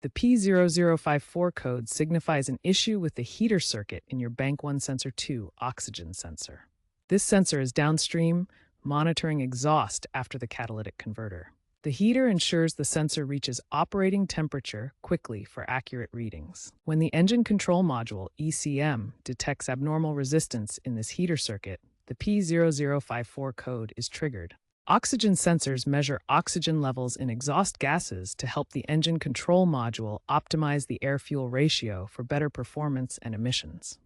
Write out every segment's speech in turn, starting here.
The P0054 code signifies an issue with the heater circuit in your Bank 1 Sensor 2 oxygen sensor. This sensor is downstream, monitoring exhaust after the catalytic converter. The heater ensures the sensor reaches operating temperature quickly for accurate readings. When the engine control module, ECM, detects abnormal resistance in this heater circuit, the P0054 code is triggered. Oxygen sensors measure oxygen levels in exhaust gases to help the engine control module optimize the air-fuel ratio for better performance and emissions.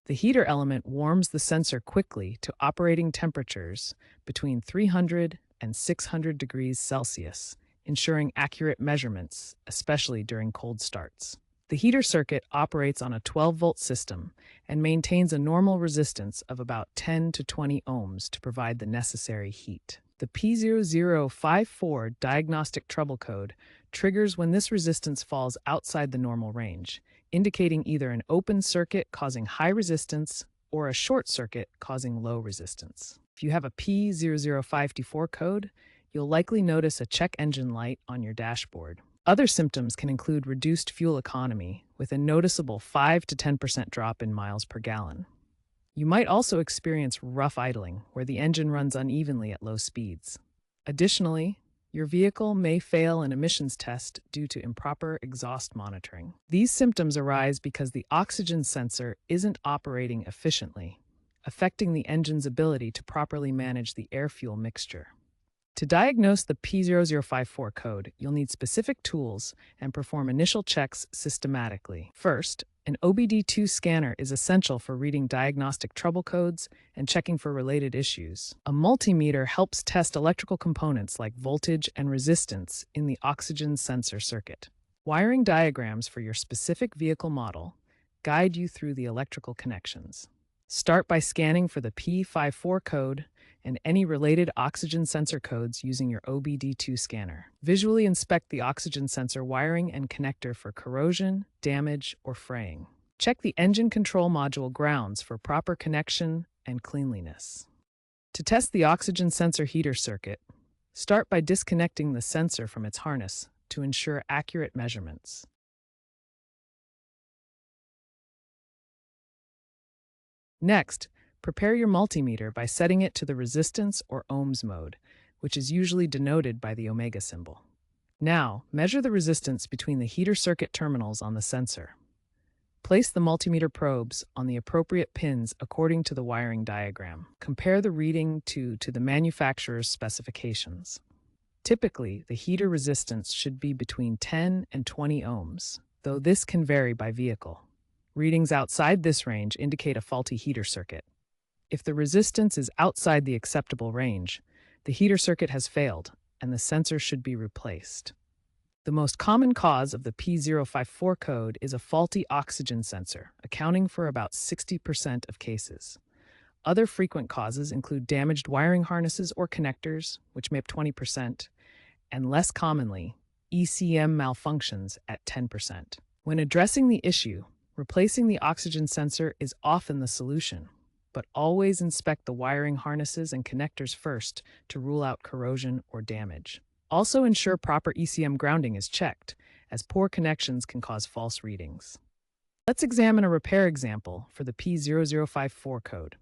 The heater element warms the sensor quickly to operating temperatures between 300 and 600 degrees Celsius, ensuring accurate measurements, especially during cold starts. The heater circuit operates on a 12-volt system and maintains a normal resistance of about 10 to 20 ohms to provide the necessary heat. The P0054 diagnostic trouble code triggers when this resistance falls outside the normal range, indicating either an open circuit causing high resistance or a short circuit causing low resistance. If you have a P0054 code, you'll likely notice a check engine light on your dashboard. Other symptoms can include reduced fuel economy with a noticeable 5 to 10% drop in miles per gallon. You might also experience rough idling, where the engine runs unevenly at low speeds. Additionally, your vehicle may fail an emissions test due to improper exhaust monitoring. These symptoms arise because the oxygen sensor isn't operating efficiently, affecting the engine's ability to properly manage the air-fuel mixture. To diagnose the P0054 code, you'll need specific tools and perform initial checks systematically. First, an OBD2 scanner is essential for reading diagnostic trouble codes and checking for related issues. A multimeter helps test electrical components like voltage and resistance in the oxygen sensor circuit. Wiring diagrams for your specific vehicle model guide you through the electrical connections. Start by scanning for the P54 code and any related oxygen sensor codes using your OBD2 scanner. Visually inspect the oxygen sensor wiring and connector for corrosion, damage, or fraying. Check the engine control module grounds for proper connection and cleanliness. To test the oxygen sensor heater circuit, start by disconnecting the sensor from its harness to ensure accurate measurements. Next, prepare your multimeter by setting it to the resistance or ohms mode, which is usually denoted by the omega symbol. Now, measure the resistance between the heater circuit terminals on the sensor. Place the multimeter probes on the appropriate pins according to the wiring diagram. Compare the reading to the manufacturer's specifications. Typically, the heater resistance should be between 10 and 20 ohms, though this can vary by vehicle. Readings outside this range indicate a faulty heater circuit. If the resistance is outside the acceptable range, the heater circuit has failed and the sensor should be replaced. The most common cause of the P0054 code is a faulty oxygen sensor, accounting for about 60% of cases. Other frequent causes include damaged wiring harnesses or connectors, which make up 20%, and less commonly, ECM malfunctions at 10%. When addressing the issue, replacing the oxygen sensor is often the solution, but always inspect the wiring harnesses and connectors first to rule out corrosion or damage. Also ensure proper ECM grounding is checked, as poor connections can cause false readings. Let's examine a repair example for the P0054 code.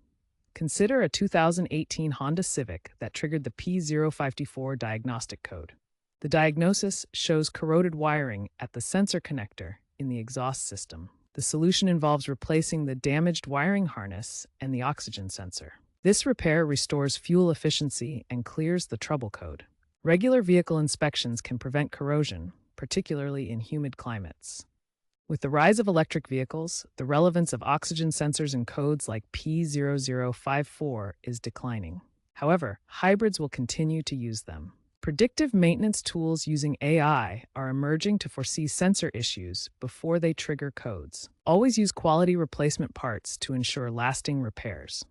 Consider a 2018 Honda Civic that triggered the P0054 diagnostic code. The diagnosis shows corroded wiring at the sensor connector in the exhaust system. The solution involves replacing the damaged wiring harness and the oxygen sensor. This repair restores fuel efficiency and clears the trouble code. Regular vehicle inspections can prevent corrosion, particularly in humid climates. With the rise of electric vehicles, the relevance of oxygen sensors and codes like P0054 is declining. However, hybrids will continue to use them. Predictive maintenance tools using AI are emerging to foresee sensor issues before they trigger codes. Always use quality replacement parts to ensure lasting repairs.